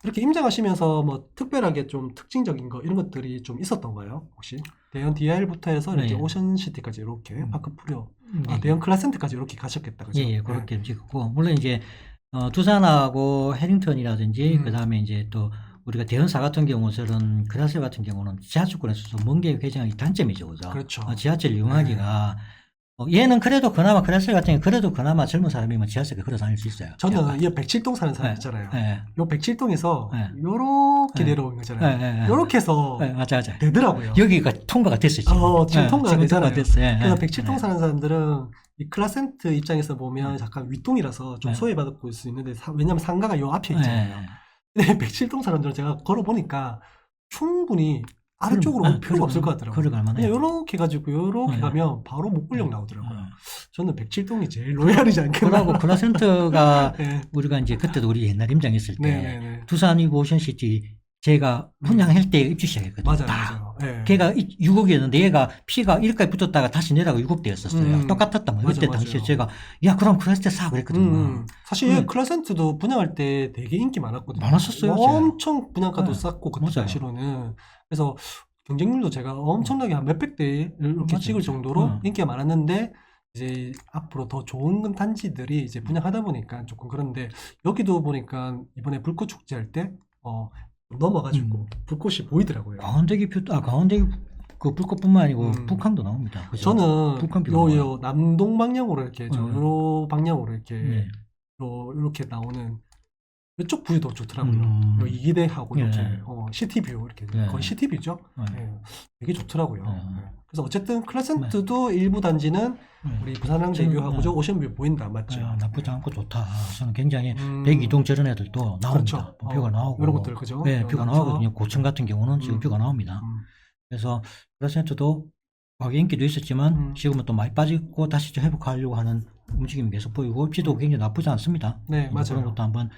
이렇게 임장하시면서 뭐 특별하게 좀 특징적인 거 이런 것들이 좀 있었던가요? 혹시? 대형 DIR부터 해서 이렇게 네. 오션시티까지 이렇게 파크 프리오, 예, 대형 클라센트까지 이렇게 가셨겠다, 그죠? 예, 그렇게 찍었고, 물론 이제, 두산하고 해링턴이라든지, 그 다음에 이제 또, 우리가 대형사 같은 경우는, 크라셀 같은 경우는 지하철권에서 먼 길 회전이 단점이죠, 그죠? 그렇죠. 지하철 이용하기가, 얘는 그래도 그나마, 크라셀 같은 경우 그래도 그나마 젊은 사람이면 지하철에 걸어 다닐 수 있어요. 저는 이 107동 사는 사람 예, 있잖아요. 예, 요 107동에서 예. 요렇게 예. 내려오는 거잖아요. 예, 예. 요렇게 해서 예, 맞아. 되더라고요. 여기가 통과가 됐어요, 지금. 지금 통과가 지금 되잖아요. 됐어요. 예, 그래서 예. 107동 사는 사람들은 이 클라센트 입장에서 보면 약간 윗동이라서 좀 네. 소외받을 수 있는데 왜냐면 상가가 요 앞에 예, 있잖아요. 예. 근데 107동 사람들은 제가 걸어보니까 충분히 아래쪽으로 올 필요가 없을 것 같더라고요. 걸어갈 만해요. 그냥 요렇게 가지고 요렇게 네. 가면 바로 목불령 네. 나오더라고요. 네. 저는 107동이 제일 로얄이지 않겠나. 그러고 클라센터가 네. 우리가 이제 그때도 우리 옛날 임장했을 때 네네네. 두산 이브 오션시티 제가 분양할 때 입주 시작했거든요. 맞아요. 네. 걔가 6억이었는데 얘가 피가 1억까지 붙었다가 다시 내려가 6억대였었어요. 똑같았다. 뭐 이때 맞아. 당시에 제가 야 그럼 클라센터 사 그랬거든요. 사실 클라센트도 분양할 때 되게 인기 많았거든요. 많았었어요. 엄청 분양가도 네. 쌌고 그때 맞아요. 당시로는. 그래서 경쟁률도 제가 엄청나게 한 몇백 대 이렇게 맞아요. 찍을 정도로 인기가 많았는데 이제 앞으로 더 좋은 단지들이 이제 분양하다 보니까 조금 그런데 여기도 보니까 이번에 불꽃 축제 할 때 넘어가지고 불꽃이 보이더라고요. 광원대교 그 불꽃뿐만 아니고 북한도 나옵니다. 그죠? 저는 북한비가 요 남동 방향으로 이렇게 요 방향으로 이렇게 네. 이렇게 나오는 이쪽 뷰도 좋더라고요. 요 이기대하고 이렇게 네. 시티뷰 이렇게 네. 거의 시티뷰죠. 네. 네. 되게 좋더라고요. 네. 네. 그래서 어쨌든 클라센트도 일부 단지는 우리 부산항대교하고 저 오션뷰 보인다, 맞죠? 나쁘지 않고 좋다. 저는 굉장히 102동 저런 애들도 나옵니다. 그렇죠. 뷰가 나오고. 이런 것들 그죠? 네, 뷰가 나와서. 나오거든요. 고층 같은 경우는 지금 뷰가 나옵니다. 그래서 클라센트도 가격 인기도 있었지만 지금은 또 많이 빠지고 다시 좀 회복하려고 하는 움직임이 계속 보이고 입지도 굉장히 나쁘지 않습니다. 네, 맞아요. 그런 것도 한번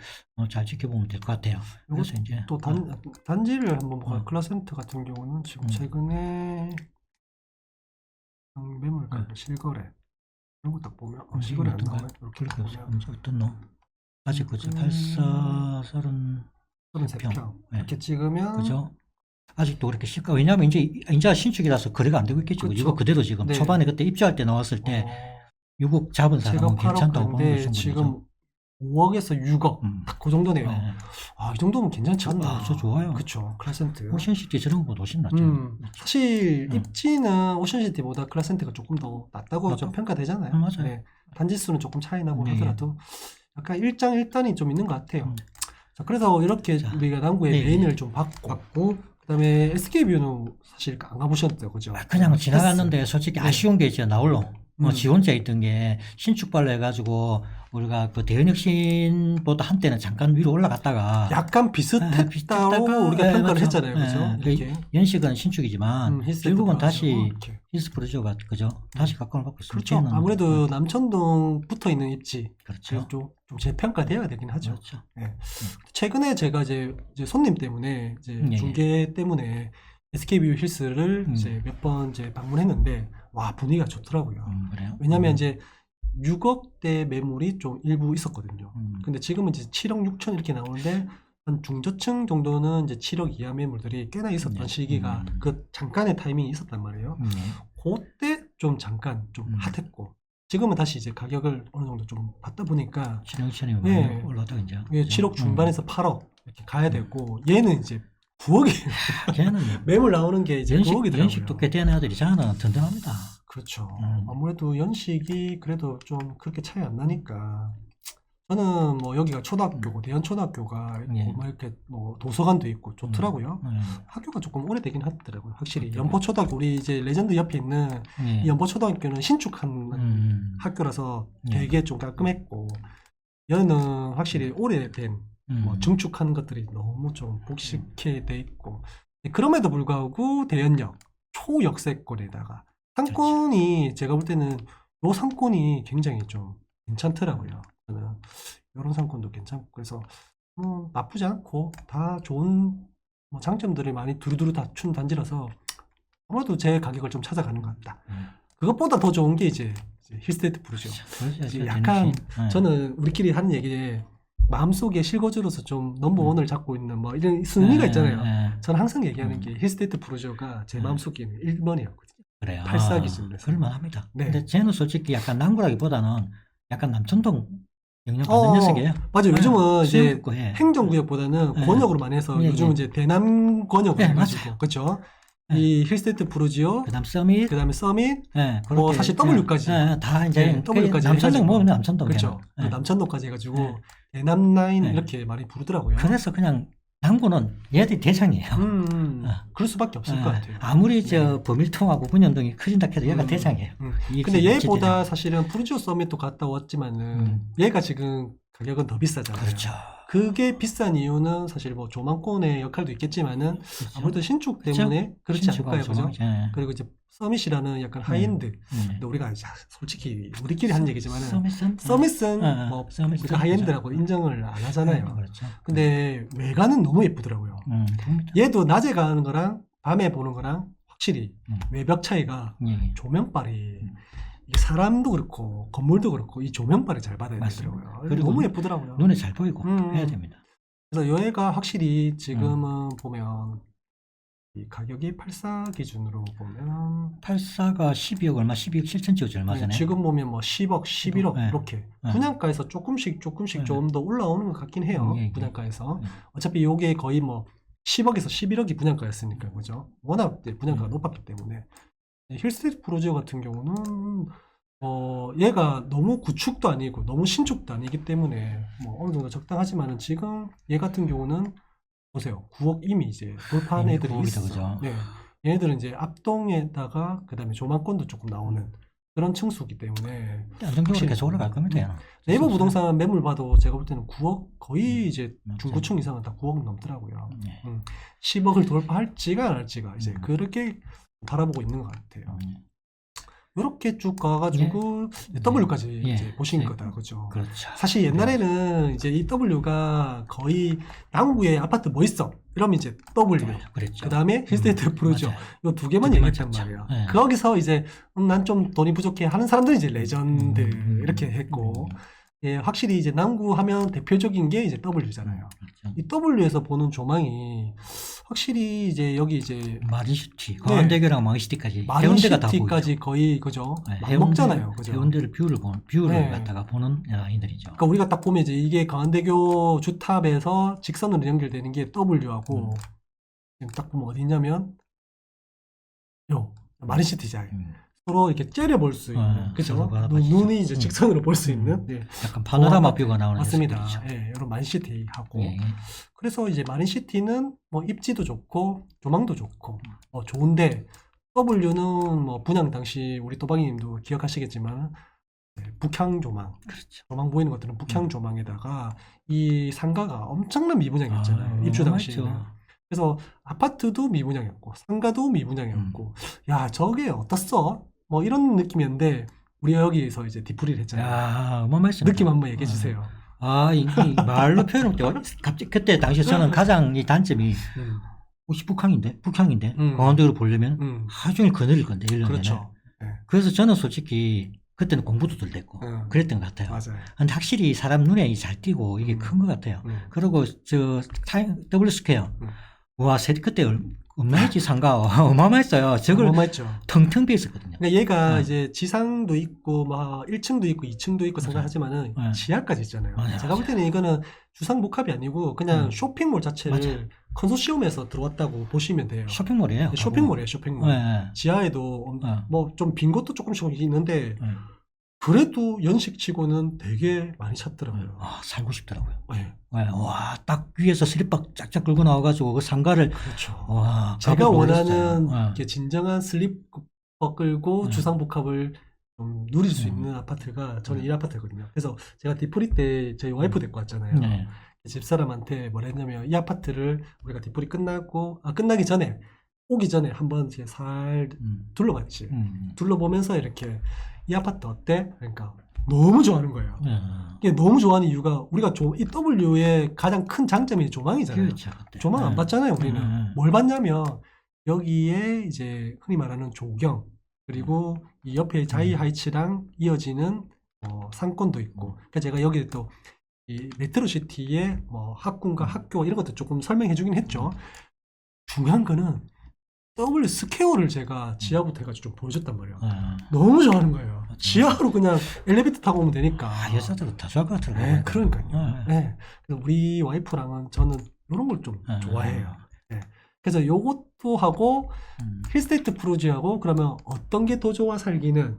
잘 지켜보면 될 것 같아요. 그래서 이제 또 단지를 한번 볼까요? 클라센트 같은 경우는 지금 최근에 매물가 실거래 이런 거 딱 보면 실거래 안 나와요. 이렇게 그렇게 보면 어떤 놈 아직 그죠? 34 33평 이렇게 찍으면 그죠? 아직도 그렇게 시가 왜냐하면 이제 신축이라서 거래가 안 되고 있겠죠. 그렇죠. 이거 그대로 지금 네. 초반에 그때 입주할 때 나왔을 때 6억 잡은 제가 사람은 8억 괜찮다고 보는 근데 거죠. 지금 5억에서 6억 딱 그 정도네요. 네. 이 정도면 괜찮지 않나? 저 좋아요. 그쵸. 클라센트. 오션시티 저런 것보다 훨씬 낫죠. 사실 입지는 오션시티보다 클라센트가 조금 더 낫다고 좀 평가되잖아요. 맞아요. 네. 단지 수는 조금 차이 나고 네. 하더라도 약간 일장일단이 좀 있는 것 같아요. 자, 그래서 이렇게 우리가 남구의 메인을 좀 받고 그다음에 SK뷰는 사실 안 가보셨대요, 그죠? 그냥 지나갔는데 솔직히 아쉬운 게 이제 나홀로 지 혼자 있던 게 신축발로 해가지고 우리가 그 대연혁신보다 한때는 잠깐 위로 올라갔다가 약간 비슷했다고 우리가 평가를 했잖아요, 그죠? 이렇게. 연식은 신축이지만 결국은 다시 이렇게. 히스프로저가 그죠? 다시 각광을 받고 있습니다. 그렇죠. 아무래도 남천동 붙어 있는 입지. 그렇죠. 좀 재평가돼야 되긴 하죠. 그렇죠. 네. 최근에 제가 이제 손님 때문에 이제 중개 때문에 SK뷰 힐스를 이제 몇 번 이제 방문했는데 와 분위기가 좋더라고요. 그래요? 왜냐하면 이제 6억대 매물이 좀 일부 있었거든요. 근데 지금은 이제 7억 6천 이렇게 나오는데 한 중저층 정도는 이제 7억 이하 매물들이 꽤나 있었던 시기가 그 잠깐의 타이밍이 있었단 말이에요. 그때 좀 잠깐 좀 핫했고 지금은 다시 이제 가격을 어느 정도 좀 받다 보니까 7억 2천이면 많이 올라다 이제. 7억 중반에서 8억 이렇게 가야 되고 얘는 이제 9억이에요. 걔는 매물 나오는 게 이제 9억이더라고요. 연식도 꽤 되는 애들이잖아. 든든합니다. 그렇죠. 아무래도 연식이 그래도 좀 그렇게 차이 안 나니까 저는 뭐 여기가 초등학교고 대연 초등학교가 있고 뭐 이렇게 뭐 도서관도 있고 좋더라고요. 학교가 조금 오래되긴 하더라고요. 확실히 연포초등학교 우리 이제 레전드 옆에 있는 이 연포초등학교는 신축한 학교라서 되게 좀 깔끔했고 얘는 확실히 오래된 뭐 증축한 것들이 너무 좀 복잡해 돼 있고 그럼에도 불구하고 대연역 초역세권에다가 상권이 제가 볼 때는 요 상권이 굉장히 좀 괜찮더라고요. 저는 이런 상권도 괜찮고 그래서 나쁘지 않고 다 좋은 뭐 장점들이 많이 두루두루 갖춘 단지라서 아무래도 제 가격을 좀 찾아가는 것 같다. 그것보다 더 좋은 게 이제 힐스테이트 부르죠. 약간 저는 우리끼리 하는 얘기에 마음속에 실거주로서 좀 넘버원을 잡고 있는 뭐 이런 순위가 있잖아요. 저는 항상 얘기하는 게 힐스테이트 프루지오가 제 마음속에는 1번이었거든요. 그래요. 84 기준에서. 그럴만합니다. 네. 근데 쟤는 솔직히 약간 남구라기보다는 약간 남천동 영역 받는 녀석이에요. 맞아요. 요즘은 이제 수용구에. 행정구역보다는 네. 권역으로 많이 해서 네, 요즘은 이제 대남 권역으로 네, 해가지고 맞아요. 그렇죠. 네. 이 힐스테이트 프루지오, 그다음 서밋, 그다음에 서밋, 네, 뭐 그렇게, 사실 W까지. 다 이제 네, W까지 남천동 해가지고. 모으면 남천동. 그렇죠. 네. 남천동까지 해가지고 네. 대남 라인 네. 이렇게 많이 부르더라고요. 그래서 그냥 남구는 얘들이 대장이에요. 그럴 수밖에 없을 것 같아요. 아무리 저 범일통하고 분연동이 커진다 해도 얘가 대장이에요. 근데 얘보다 사실은 프루지오 서밋도 갔다 왔지만은 얘가 지금 가격은 더 비싸잖아요. 그렇죠. 그게 비싼 이유는 사실 뭐 조망권의 역할도 있겠지만은 그렇죠. 아무래도 신축 때문에 그렇지 않을까요, 그죠? 그리고 이제 서밋이라는 약간 하이엔드. 근데 우리가 이제 솔직히 우리끼리 하는 얘기지만은 서밋은 뭐 우리가 하이엔드라고 인정을 안 하잖아요. 그렇죠. 근데 외관은 너무 예쁘더라고요. 얘도 낮에 가는 거랑 밤에 보는 거랑 확실히 외벽 차이가 조명빨이 이게 사람도 그렇고 건물도 그렇고 이 조명빨이 잘 받아야 되더라고요. 그리고 너무 예쁘더라고요. 눈에 잘 보이고 해야 됩니다. 그래서 여기가 확실히 지금은 보면 이 가격이 84 기준으로 보면 84가 12억 얼마, 12억 7천 찍었죠 얼마 전에. 지금 보면 뭐 10억, 11억 네. 이렇게 분양가에서 조금씩 조금 더 올라오는 것 같긴 해요. 분양가에서 어차피 이게 거의 뭐 10억에서 11억이 분양가였으니까 그죠? 워낙 이제 분양가가 높았기 때문에 힐스테이트 프루지오 같은 경우는 얘가 너무 구축도 아니고 너무 신축도 아니기 때문에 뭐 어느 정도 적당하지만은 지금 얘 같은 경우는 보세요. 9억 이미 이제 돌파한 애들이 있어. 그죠? 네. 얘네들은 이제 앞동에다가 그다음에 조망권도 조금 나오는 그런 층수기 때문에 안정적으로 계속 올라갈 겁니다. 네이버 부동산 매물 봐도 제가 볼 때는 9억 거의 이제 중고층 이상은 다 9억 넘더라고요. 10억을 돌파할지가 안 할지가 이제 그렇게 바라보고 있는 것 같아요. 이렇게 쭉 가가지고 W까지 이제 보신 거다, 그죠? 그렇죠. 사실 옛날에는 이제 이 W가 거의 남구에 아파트 뭐 있어? 이러면 이제 W. 그랬죠. 그 다음에 힐스테이트 프루지오. 이 두 개만 얘기했단 말이에요. 거기서 이제 난 좀 돈이 부족해 하는 사람들이 이제 레전드 이렇게 했고, 예, 확실히 이제 남구 하면 대표적인 게 이제 W잖아요. 그렇죠. 이 W에서 보는 조망이 확실히 이제 여기 이제 마린시티, 광안대교랑 마린시티까지 해운대가 다 보이죠. 마린시티까지 거의 그죠? 먹잖아요, 그죠? 해운대를 뷰를 갖다가 보는 라인들이죠. 그러니까 우리가 딱 보면 이제 이게 강안대교 주탑에서 직선으로 연결되는 게 W하고 지금 딱 보면 어디 있냐면 마린시티잖아요. 서로 이렇게 째려볼 수 있는, 그죠? 눈이 이제 직선으로 볼 수 있는. 약간 파노라마 뷰가 나오는 맞습니다. 예, 이런 마린시티하고. 그래서 이제 마린시티는 뭐 입지도 좋고 조망도 좋고 좋은데 W는 뭐 분양 당시 우리 또박이님도 기억하시겠지만 북향 조망, 그렇죠. 조망 보이는 것들은 북향 조망에다가 이 상가가 엄청난 미분양이었잖아요. 입주 당시에는. 그래서 아파트도 미분양이었고 상가도 미분양이었고 야 저게 어떻어? 뭐 이런 느낌이었는데 우리가 여기에서 이제 디프리를 했잖아요. 야, 어마어마했어요. 느낌 한번 얘기해 주세요. 이 말로 표현할 때 갑자기 그때 당시 저는 가장 이 단점이 혹시 북향인데 강원도로 보려면 하루 종일 거느릴 건데 1년 그렇죠. 내내. 그래서 저는 솔직히 그때는 공부도 덜 됐고 그랬던 것 같아요. 맞아요. 근데 확실히 사람 눈에 잘 띄고 이게 큰 것 같아요. 그리고 저 W 스퀘어 와 그때 얼마였지 상가 어마어마했어요. 저걸 어마어마했죠. 텅텅 비어 있었거든요. 그러니까 얘가 이제 지상도 있고 막 1층도 있고 2층도 있고 상가하지만은 지하까지 있잖아요. 제가 볼 때는 이거는 주상복합이 아니고 그냥 쇼핑몰 자체를 컨소시엄에서 들어왔다고 보시면 돼요. 쇼핑몰이에요. 쇼핑몰이에요, 쇼핑몰. 지하에도 뭐 좀 빈 곳도 조금씩 있는데 그래도 연식치고는 되게 많이 찾더라고요. 살고 싶더라고요. 와, 딱 위에서 슬립박 쫙쫙 끌고 나와가지고 그 상가를. 그렇죠. 와, 제가 원하는 이렇게 진정한 슬립박 끌고 주상복합을 좀 누릴 수 있는 아파트가 저는 이 아파트거든요. 그래서 제가 디프리 때 저희 와이프 데리고 왔잖아요. 집사람한테 뭐라 했냐면 이 아파트를 우리가 디프리 끝나기 전에 오기 전에 한번 이제 살 둘러봤지. 둘러보면서 이렇게 이 아파트 어때? 그러니까 너무 좋아하는 거예요. 이게 너무 좋아하는 이유가 우리가 이 W의 가장 큰 장점이 조망이잖아요. 그렇죠, 조망 안 봤잖아요, 우리는. 뭘 봤냐면 여기에 이제 흔히 말하는 조경 그리고 이 옆에 자이 하이츠랑 이어지는 상권도 있고. 그러니까 제가 여기 또 이 메트로시티의 뭐 학군과 학교 이런 것도 조금 설명해 주긴 했죠. 중요한 거는 W 스퀘어를 제가 지하부터 해가지고 좀 보여줬단 말이에요. 너무 좋아하는 거예요. 지하로 그냥 엘리베이터 타고 오면 되니까. 여자들은 다 좋아할 것 같더라고요. 네, 그러니까요. 네. 그래서 우리 와이프랑은 저는 이런 걸 좀 좋아해요. 네. 그래서 요것도 하고 힐스테이트 프로지하고 그러면 어떤 게 더 좋아 살기는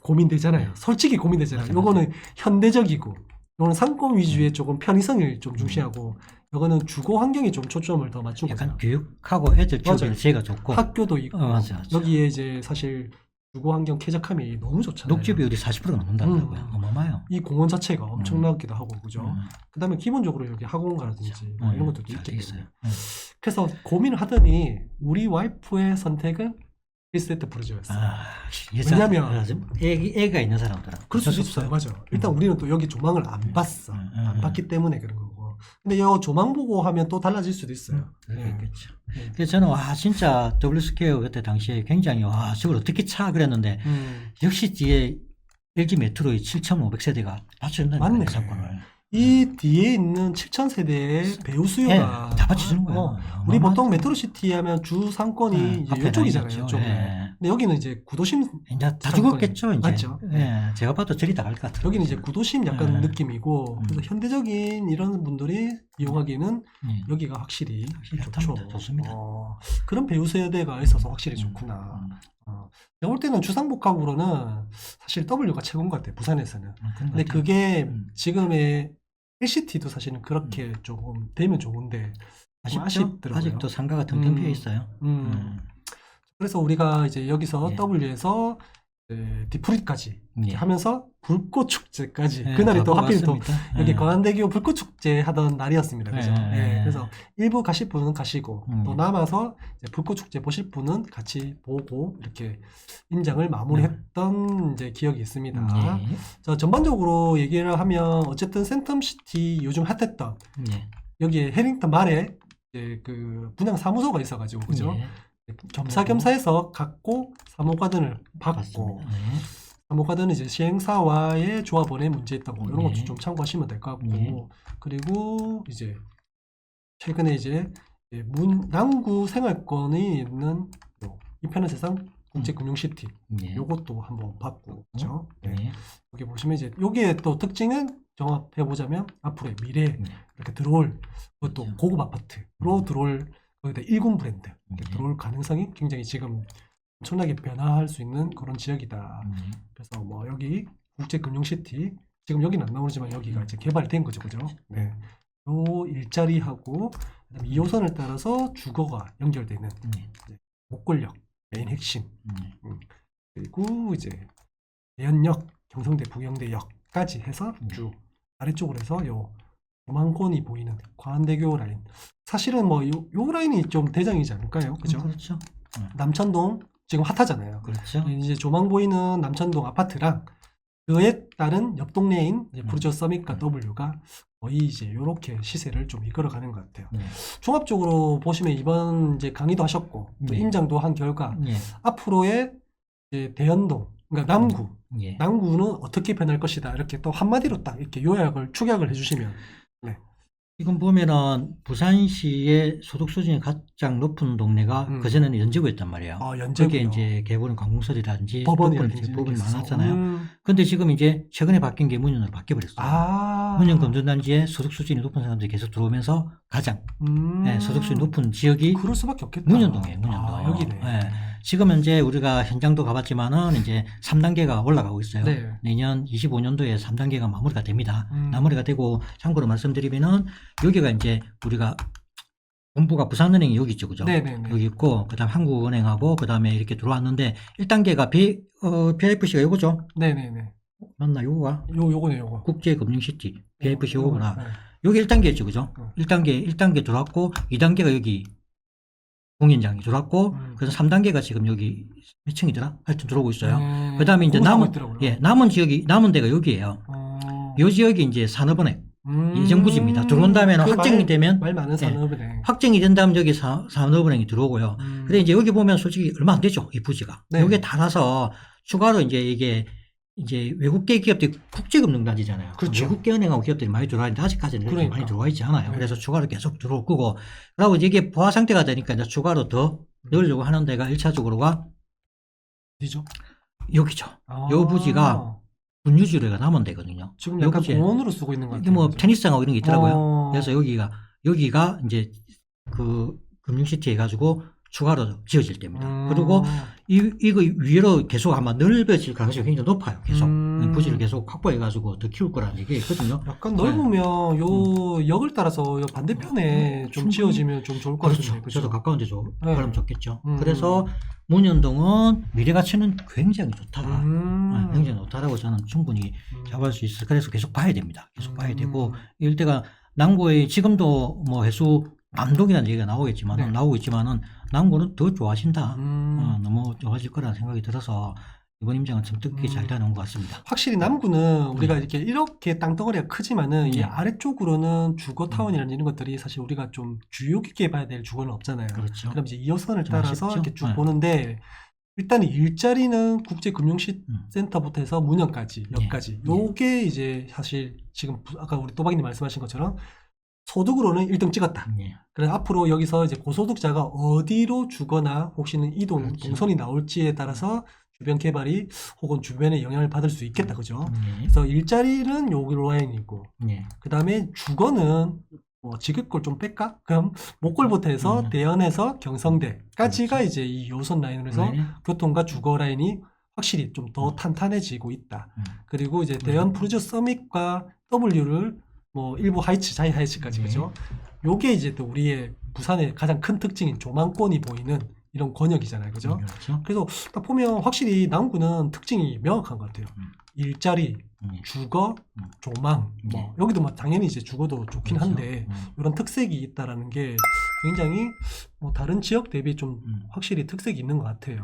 고민되잖아요. 솔직히 고민되잖아요. 요거는 현대적이고 요거는 상권 위주의 조금 편의성을 좀 중시하고 요거는 주거 환경에 좀 초점을 더 맞춘 거죠. 약간 교육하고 애들 키우기는 제가 좋고 학교도 있고 맞아. 여기에 이제 사실 주거 환경 쾌적함이 너무 좋잖아요. 녹지 비율이 40%가 넘는다고요. 어마어마해요. 이 공원 자체가 엄청나기도 하고 그죠. 그다음에 기본적으로 여기 학원가라든지 뭐 이런 것도 있기 있어요. 그래서 고민을 하더니 우리 와이프의 선택은 힐스테이트 프로지였어요. 왜냐면 애가 있는 사람들은 그럴 수 있어요. 맞아. 일단 우리는 또 여기 조망을 안 봤어. 안 봤기 때문에 그런 거고. 근데 이 조망 보고 하면 또 달라질 수도 있어요. 그렇겠죠. 그래서 저는 와 진짜 W스퀘어 그때 당시에 굉장히 와 저걸 어떻게 차 그랬는데 역시 뒤에 LG 메트로의 7,500세대가 받쳐준다는 거예요. 사건을. 이 뒤에 있는 7,000세대의 배우 수요가 다 받쳐주는 거예요. 우리 보통 메트로시티 하면 주 상권이 이제 이쪽이잖아요. 이쪽에. 근데 여기는 이제 구도심 이제 다 죽었겠죠. 이제. 맞죠. 제가 봐도 저리 다 갈 것 같아요. 여기는 이제 구도심 약간 느낌이고 그래서 현대적인 이런 분들이 이용하기는 여기가 확실히 좋죠. 좋습니다. 그런 배우 세대가 있어서 확실히 좋구나. 제가 볼 때는 주상복합으로는 사실 W가 최고인 것 같아요. 부산에서는. 근데 그게 지금의 LCT도 사실은 그렇게 조금 되면 좋은데 아쉽더라고요. 아직도 상가가 텅텅 비어 있어요. 그래서 우리가 이제 여기서 W에서 디프리까지 하면서 불꽃 축제까지 그날이 또 하필 또 여기 광안대교 불꽃 축제 하던 날이었습니다. 그죠? 그래서 일부 가실 분은 가시고 또 남아서 이제 불꽃 축제 보실 분은 같이 보고 이렇게 임장을 마무리했던 이제 기억이 있습니다. 자, 전반적으로 얘기를 하면 어쨌든 센텀시티 요즘 핫했던 여기에 해링턴 말에 이제 그 분양 사무소가 있어가지고 그죠? 겸사겸사해서 갖고 사모가든을 받고 사모가든은 이제 시행사와의 조합원의 문제 있다고 이런 것도 좀 참고하시면 될 것 같고 그리고 이제 최근에 이제 남구 생활권이 있는 이편한 세상 국제금융시티 요것도 한번 봤고 그죠? 여기 보시면 이제 여기에 또 특징은 정합해 보자면 앞으로의 미래 이렇게 들어올 그것도 고급 아파트로 들어올 거기다 1군 브랜드 들어올 가능성이 굉장히 지금 엄청나게 변화할 수 있는 그런 지역이다. 그래서 뭐 여기 국제금융시티 지금 여기는 안 나오지만 여기가 이제 개발된 거죠, 그죠? 네. 요 일자리하고 그다음에 2호선을 따라서 주거가 연결되는 목골역 메인 핵심 그리고 이제 대연역, 경성대, 부경대역까지 해서 쭉 아래쪽으로 해서 요 조망권이 보이는 광안대교 라인. 사실은 뭐 요 라인이 좀 대장이지 않을까요? 그죠? 그렇죠. 남천동 지금 핫하잖아요. 그렇죠. 이제 조망 보이는 남천동 아파트랑 그에 따른 옆 동네인 부르저 서밋과 W가 거의 이제 요렇게 시세를 좀 이끌어가는 것 같아요. 종합적으로 보시면 이번 이제 강의도 하셨고 또 임장도 한 결과 앞으로의 이제 대연동 그러니까 남구는 어떻게 변할 것이다 이렇게 또 한마디로 딱 이렇게 요약을 축약을 해주시면 지금 보면은 부산시의 소득 수준이 가장 높은 동네가 그전에는 연제구였단 말이에요. 연제구요. 그게 이제 개보는 관공서리라든지 법원이 많았잖아요. 근데 지금 이제 최근에 바뀐 게 문현으로 바뀌어버렸어요. 문현 금전단지에 소득 수준이 높은 사람들이 계속 들어오면서 가장 소득 수준이 높은 지역이 그럴 수밖에 없겠다. 문현동이에요. 문현동. 여기네. 지금 현재 우리가 현장도 가봤지만은 이제 3단계가 올라가고 있어요. 내년 25년도에 3단계가 마무리가 됩니다. 마무리가 되고 참고로 말씀드리면은 여기가 이제 우리가 본부가 부산은행이 여기 있죠, 그죠? 여기 있고 그다음 한국은행하고 그다음에 이렇게 들어왔는데 1단계가 BIFC가 요거죠? 맞나 요거가? 요거네 요거. 국제금융시티 BIFC 요거구나. 여기 1단계였죠, 그죠? 1단계 들어왔고 2단계가 여기 공연장이 들어왔고 그래서 3단계가 지금 여기 몇 층이더라? 하여튼 들어오고 있어요. 그다음에 이제 남은 지역이 남은 데가 여기예요. 요 지역이 이제 산업은행 예정부지입니다. 들어온 다음에는 확정이 되면 말 많은 산업은행 확정이 된다면 여기 산업은행이 들어오고요. 근데 이제 여기 보면 솔직히 얼마 안 되죠, 이 부지가. 여기에 달아서 추가로 이제 이게 이제 외국계 기업들이 국제금융단지잖아요. 그렇죠. 외국계 은행하고 기업들이 많이 들어와 있는데 아직까지는 그렇게 많이 들어와 있지 않아요. 네. 그래서 추가로 계속 들어올 거고, 그리고 이게 보아 상태가 되니까 이제 추가로 더 넣으려고 하는 데가 1차적으로가 어디죠? 여기죠. 요 부지가 분유지로가 남은 데거든요. 지금 약간 공원으로 쓰고 있는 것 같아요. 뭐 테니스장하고 이런 게 있더라고요. 그래서 여기가 이제 그 금융시티 해가지고 추가로 지어질 때입니다. 그리고 이거 위로 계속 아마 넓어질 가능성이 굉장히 높아요. 계속 부지를 계속 확보해가지고 더 키울 거라는 얘기가 있거든요. 약간 넓으면 요 역을 따라서 요 반대편에 좀 지어지면 좀 좋을 것 같아요. 그렇죠. 저도 가까운 데 그러면 좋겠죠. 음. 그래서 문현동은 미래 가치는 굉장히 좋다. 굉장히 좋다라고 저는 충분히 잡을 수 있어요. 그래서 계속 봐야 됩니다. 계속 봐야 되고, 이 일대가 남구의 지금도 뭐 해수 남동이라는 얘기가 나오겠지만, 나오고 있지만은 남구는 더 좋아진다. 너무 좋아질 거라는 생각이 들어서 이번 임장은 참 뜻깊게 잘 다녀온 것 같습니다. 확실히 남구는 우리가 이렇게 땅덩어리가 크지만은 이 아래쪽으로는 주거타운이라는 이런 것들이 사실 우리가 좀 주요 깊게 봐야 될 주거는 없잖아요. 그렇죠. 그럼 이제 2호선을 따라서 아쉽죠? 이렇게 쭉 보는데, 일단 일자리는 국제금융센터부터 해서 문현까지, 역까지. 요게 이제 사실 지금 아까 우리 또박이님 말씀하신 것처럼 소득으로는 1등 찍었다. 그래서 앞으로 여기서 이제 고소득자가 어디로 주거나 혹시는 동선이 나올지에 따라서 주변 개발이 혹은 주변에 영향을 받을 수 있겠다. 그죠? 그래서 일자리는 여기 라인이고, 그 다음에 주거는 뭐 지급골 좀 뺄까? 그럼 목골부터 해서 대연에서 경성대까지가 이제 이 요선 라인으로 해서 교통과 주거 라인이 확실히 좀 더 탄탄해지고 있다. 그리고 이제 대연 푸르즈 서밋과 W를 뭐 일부 하이츠, 자이 하이츠까지, 그죠? 요게 이제 또 우리의 부산의 가장 큰 특징인 조망권이 보이는 이런 권역이잖아요. 그죠? 그렇죠. 그래서 딱 보면 확실히 남구는 특징이 명확한 것 같아요. 일자리, 주거, 조망, 뭐 여기도 뭐 당연히 이제 주거도 좋긴 한데 이런 특색이 있다라는 게 굉장히 뭐 다른 지역 대비 좀 확실히 특색이 있는 것 같아요.